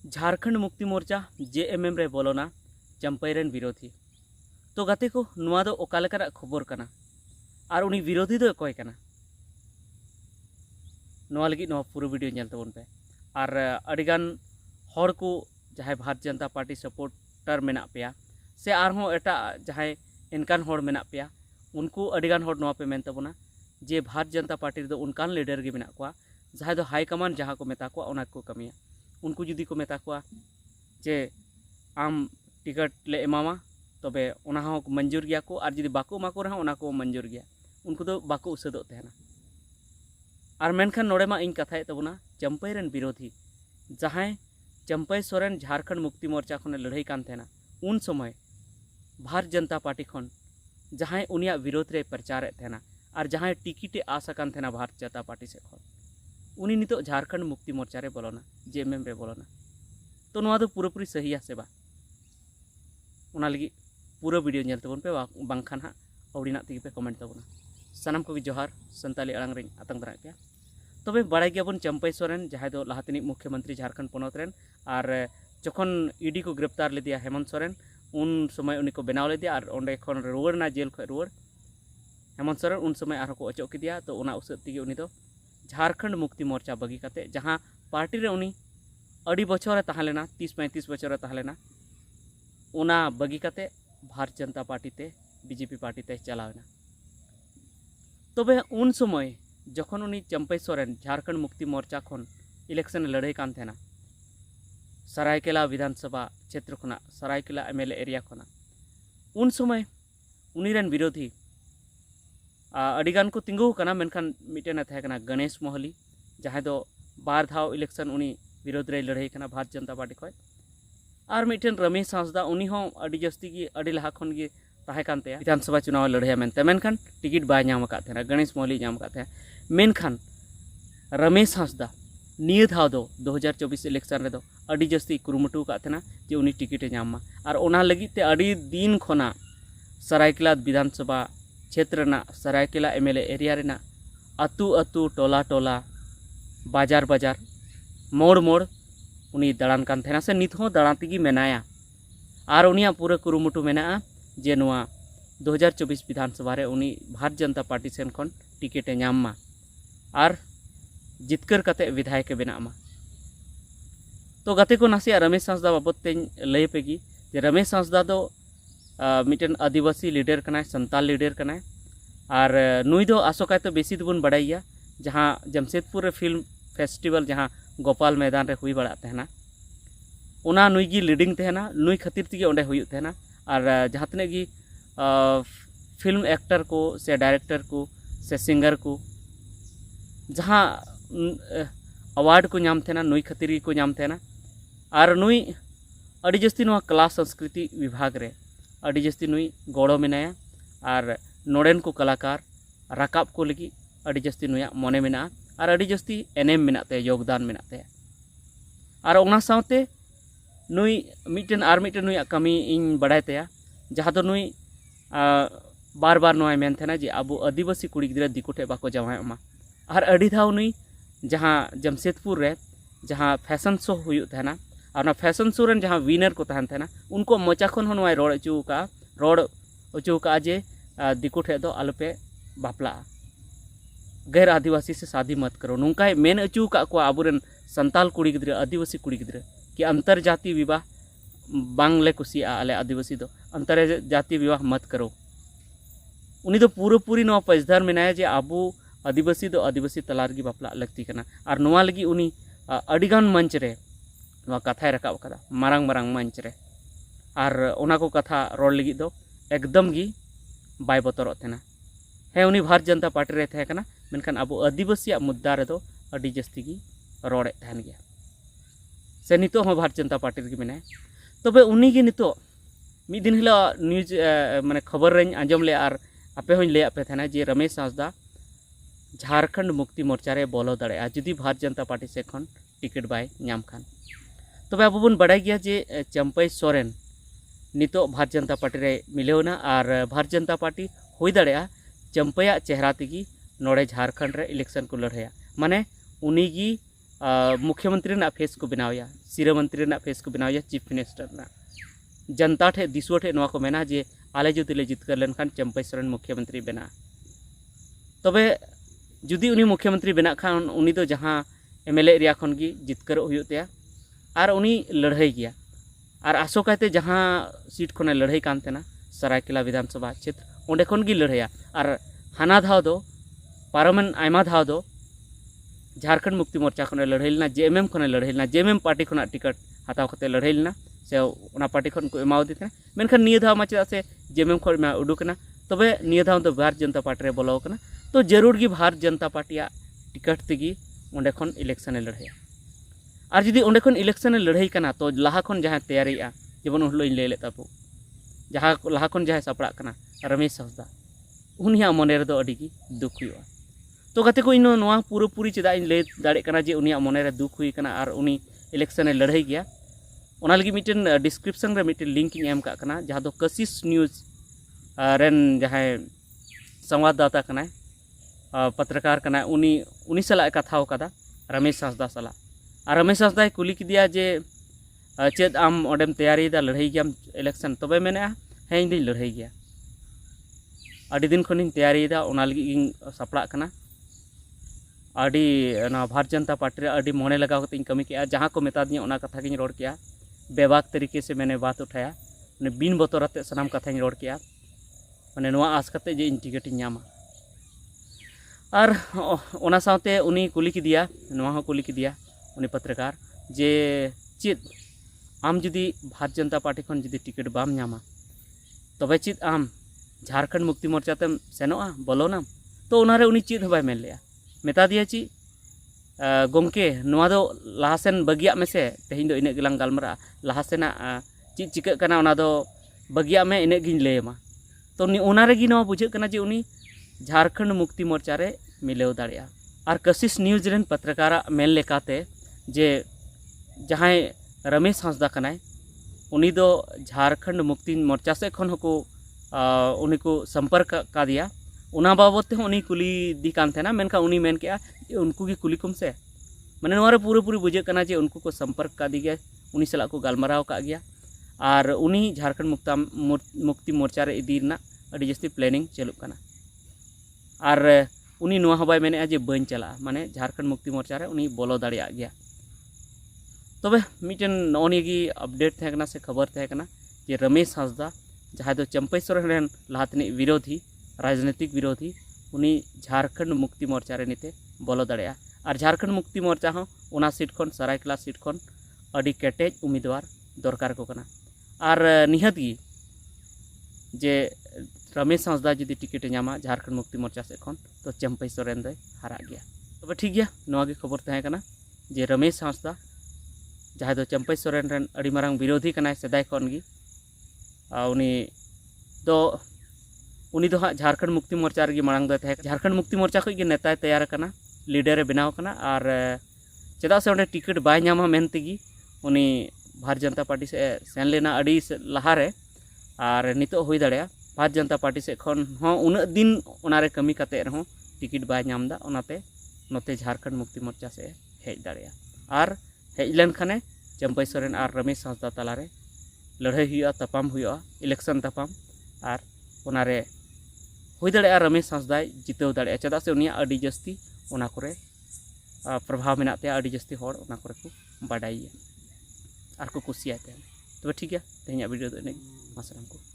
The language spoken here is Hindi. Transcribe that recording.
झारखंड मुक्ति मोर्चा JMM रे बोलोना चंपई रेन विरोधी तो गाते को नुआ दो ओकालेकाना खबर कना और उनी विरोधी दो अकोय कना नुआ लगी नुआ पूरा वीडियो नेल तबन पे और अडिगान हर को जहां भारतीय जनता पार्टी सपोर्टर मेना पेया से आरहों एटा जहां इनकान हर मेना पेया उनको अडिगान हर नुआ पे मेन तबना जे भारतीय जनता पार्टी दो उनकान लीडर गे मेना कोआ जहां दो हाई कमान जहां को मेता कोआ उना को कमिया उनको जुदी को मेता कोआ जे आम टिकट ले एमामा तबे उना हो मंजूर गया को और जुदी बाको मा को रहा उना को मंजूर गया उनको दो बाको उसदो तेना और मेनखान नोड़े मा इन कथाय तबना चंपई रेन विरोधी जहां चंपई सोरेन झारखंड मुक्ति मोर्चा खने लड़ाई कान थेना उन समय भारतीय जनता पार्टी खन जहां उनिया विरोध रे प्रचार थेना और जहां टिकिटे आशा कान थेना भारतीय जनता पार्टी से खन उनी नितो झारखंड मुक्ति मोर्चा रे बोलोना JMM रे बोलोना तो नुआ दो पूरी सही से बा उना लगी पूरा वीडियो नेल तबन पे बांखान हा औड़ीना तिगे पे कमेंट तबना सानाम को जोहार संताली अड़ांग रें आतंग दरा पे तबे बड़ाई गयाबन चंपई सोरेन जहां दो लाहातिनी मुख्यमंत्री झारखंड पोनत रेन और जखन ईडी को ग्रेप्तार लेदिया हेमंत सोरेन उन समय उनी को बनाव लेदिया और ओंडे खन रुवार ना जेल खय रुवार हेमंत सोरेन उन समय आरो को अचो किदिया तो उना उसत तिगे उनी दो झारखंड मुक्ति मोर्चा बगी काते जहां पार्टी रे उनी अड़ी बछर तहालेना 30-35 बछर तहालेना उना बगी काते भारतीय जनता पार्टी ते BJP पार्टी ते चलावेना तबे उन समय जखन उनी चंपई सोरेन झारखंड मुक्ति मोर्चा खन इलेक्शन लड़ाई कान थेना सरायकेला विधानसभा क्षेत्र खना सरायकेला MLA एरिया खना उन समय उनी रेन विरोधी अडिगान को तिंगु कना मेनखान मिटेन थे कना गणेश मोहली जहां दो बार धाव इलेक्शन उनी विरोध रे लड़ाई कना भारतीय जनता पार्टी खय और मिटेन रमेश हांसदा उनी हो अडी जस्ती की अडी लहा खन गे ताहे कानते विधानसभा चुनाव लड़ाई मेनते मेनखान टिकट बाय नाम का थे गणेश मोहली नाम का थे मेनखान रमेश हांसदा निये धाव दो 2024 इलेक्शन रे दो अडी जस्ती कुरुमुटु का थेना जे उनी टिकट नामा और ओना लगी ते अडी दिन खना सरायकेला विधानसभा क्षेत्र ना सरायकेला MLA एरिया रेना अतु अतु टोला टोला बाजार बाजार मोड़ मोड़ उनी दाड़ान कान थेना से नित हो दाड़ा तिगी मेनाया और उनिया पूरा कुरुमुटु मेना जे नुआ 2024 विधानसभा रे उनी भारतीय जनता पार्टी सेन खन टिकट नामा और जितकर कते विधायक बनामा तो गाते को नासिया रमेश हांसदा बाबत ते लय पेगी जे रमेश हांसदा दो मिटन आदिवासी लीडर कनाय संताल लीडर कनाय और नुई दो आसोकाय तो बेसी दोबन बड़ाइया जहां जमशेदपुर फिल्म फेस्टिवल जहां गोपाल मैदान रे हुई बड़ा तहना उना नुई गी लीडिंग तहना नुई खातिर तिगे ओंडे हुई तहना और जहां तने गी फिल्म एक्टर को से डायरेक्टर को से सिंगर को जहां अवार्ड को नाम थेना नुई खातिर को नाम थेना और नुई अड़ी जस्ती नुआ कला संस्कृति विभाग रे अड़ी जस्ती नुई गड़ो मेनाया और नोडेन को कलाकार राकाब को लगी अड़ी जस्ती नुया मने मेना और अड़ी जस्ती एनेम मेनाते योगदान मेनाते और ओना सावते नुई मिटन नुया कमी इन बड़ाय तया जहां दो नुई बार बार नुआ मेन थेना जे अब आदिवासी कुड़ी गिद्रा दिकुटे बाको जावायमा और अड़ी धाव नुई जहां जमशेदपुर रे जहां फैशन शो हुई थेना और फैशन शो रेन जहां विनर को तहन थेना उनको मोचा खन हो रोड अचू का जे दिकु ठे दो आलोपे बापला गैर आदिवासी से शादी मत करो नुका मेन अचू का को आबुरेन संताल कुड़ी गिद्रा आदिवासी कुड़ी गिद्रा कि अंतर्जातीय विवाह बांगले कुसिया आले आदिवासी दो अंतर्जातीय विवाह मत करो उनी दो पूरी नो पजदार मेनाया जे आबू आदिवासी दो आदिवासी तलार की बापला लगती कना और नुआ लगी उनी अडिगान मंच रे नुआ कथाय रकाब कदा मारांग मारांग मंच रे और ओना को कथा रोड लगी दो एकदम गी बाय बतरत थेना हे उनी भारतीय जनता पार्टी रे थे कना मेनखान अब आदिवासी मुद्दा रे दो अडी जस्ती की रोड़े तहन गया से नितो हो भारतीय जनता पार्टी रे मेना तबे उनी गी नितो मिद दिन हिला न्यूज माने खबर रें आंजम ले और आपे होñ ले पे थेना जे रमेश हांसदा झारखंड मुक्ति मोर्चा रे बोलो दाड़े जुदी भारतीय जनता पार्टी से खन टिकट बाय नाम खान तबे अब बन बड़ाई गया जे चंपई सोरेन नितो भारतीय जनता पार्टी रे मिलेवना और भारतीय जनता पार्टी हुई दाड़े चंपया चेहरा तेगी नोड़े झारखंड रे इलेक्शन को लड़ाया माने उनी गी मुख्यमंत्री फेस को बनावया सिरा मंत्री फेस को बनावया चीफ मिनिस्टर जनता ठे दिसुआ ठे नवा को मेना जे आले जुदी ले जितकर लेनखान चंपई सोरेन मुख्यमंत्री बना तबे जुदी उनी मुख्यमंत्री बना खान उनी तो जहाँ एमएलए रिया खन गी जितकर हुयुतेया और उनी लड़ाई गया और आसोकाते जहाँ सीट खने लड़ाई कान तेना सरायकेला विधानसभा क्षेत्र ओंडे खन गी लड़ाइया और हाना धाव दो पारमेन आयमा धाव दो झारखंड मुक्ति मोर्चा खने लड़ाई लेना जेएमएम खने लड़ाई लेना जेएमएम पार्टी खना टिकट हताव कते लड़ाई लेना से ओना पार्टी खन को एमावदी थे मेनखान निया धाव मा चेदा से जेएमएम खन मा उडुकना तबे निया धाव तो भारतीय जनता पार्टी रे बोलो कना तो जरूर गी भारतीय जनता पार्टी टिकट तेगी ओंडे खन इलेक्शन लड़ाइया और जुदी ओंडे खन इलेक्शन लड़ाई कना तो लाहा खन जहाँ तैयारीया जेबन उन लई ले ताबो जहाँ लाहा खन जहाँ सापड़ा कना रमेश हांसदा उनिया मने रे दो अडी गी दुख हुआ तो गाते को इन नोआ पूरा पूरी चेदा इन ले दाड़े कना जे उनिया मने रे दुख हुई कना और उनी इलेक्शन लड़ाई गया ओना लगी मिटन डिस्क्रिप्शन रे मिटन लिंक इन एम का कना जहाँ दो कशिश न्यूज़ रेन जहाँ संवाददाता कना पत्रकार कना उनी सला कथा कदा रमेश हांसदा सला और रमेश हांसदा कुली किदिया जे चेद आम ओडेम तैयारी दा लड़ाई गया इलेक्शन तबे मेने हें इन लड़ाई गया अड़ी दिन खनिन तैयारी दा ओना लगी इन सापड़ा कना अड़ी ना भारतीय जनता पार्टी रे अड़ी मोने लगाव कते इन कमी किया जहाँ को मेता दिया ओना कथा गिन रोड किया बेबाक तरीके से मैंने बात उठाया मैंने बिन बतौरते सनाम कथा गिन रोड किया मैंने नुआ आस कते जे इन टिकट इन नामा और ओना साथे उनी कुली किदिया नुआ हो कुली किदिया उनी पत्रकार जे चेद आम जुदी भारतीय जनता पार्टी खन जुदी टिकट बाम नामा तबे चेद आम झारखंड मुक्ति मोर्चा तेम सेनोआ बोलोना तो उनारे उनी चेद हबाय मेन लिया मेता दिया ची गोमके नुआ दो लाहासेन बगिया में से तेहिं दो इने गिलांग गालमरा लाहासेना चीज चिका कना ओना दो बगिया में इने गिन लेमा तो नी ओनारे गी नुआ बुझे कना जे उनी झारखंड मुक्ति मोर्चा रे मिलेव दाड़िया और कशिश न्यूज़ रेन पत्रकारा मेन लेकाते जे जहाँ रमेश हांसदा कनाय उनी दो झारखंड मुक्ति मोर्चा से खन को उनी को संपर्क का दिया उना बाबत ते उनी कुली दी कान थे ना मेनका उनी मेन के उनको की कुली कुम से मैंने नोरे पूरे पूरी बुझे कना जे उनको को संपर्क का दी गया उनी सला को गालमराव का गया और उनी झारखंड मुक्ति मोर्चा रे इदी ना अड़ी जस्ती प्लानिंग चलू कना और उनी नुआ हबाय मेने जे बन चला माने झारखंड मुक्ति मोर्चा रे उनी बोलो दाड़िया गया तबे मिटन नोनी अपडेट थे कना से खबर थे कना जे रमेश हांसदा जहाँ दो चंपई सोरेन रेन लहातनी विरोधी राजनीतिक विरोधी उनी झारखंड मुक्ति मोर्चा रे निते बोलो दाड़िया और झारखंड मुक्ति मोर्चा हो उना सीट खन सरायकेला सीट खन अड़ी केटेज उम्मीदवार दरकार को कना और निहत गी जे रमेश हांसदा जुदी टिकट नामा झारखंड मुक्ति मोर्चा से खन तो चंपई सोरेन दो हारा गया तबे ठीक गया नोआ गे खबर थे कना जे रमेश हांसदा जहाँ दो चंपई सोरेन रेन अड़ी मारंग विरोधी कनाय सेदाय खन गी उनी दो हाँ झारखंड मुक्ति मोर्चा रे मांग दो झारखंड मुक्ति मोर्चा खो नेता तैयार करना लीडर बनाव करना और चेदा से उन्हें टिकट बाय नामा मेनतेगी उनी भारतीय जनता पार्टी से सेन लेना अड़ी लहारे और नितो हुई दाड़िया भारतीय जनता पार्टी से खन हों उन दिन उनारे कमी कते रहो टिकट बाय नामदा ओनाते नोते झारखंड मुक्ति मोर्चा से हेज दाड़िया और हेज लेन खाने चंपई सोरेन और रमेश हांसदा तलारे लड़ाई हुआ तपाम हुआ इलेक्शन तपाम और उनारे हुई दाड़िया रमेश हांसदा जितेव दाड़िया चेदा से उनिया अड़ी जस्ती उना करे प्रभाव मेना ते अड़ी जस्ती होड़ उना करे को बाडाइया और को कुसिया ते तबे ठीक है तेहनिया वीडियो दो इने मासराम को।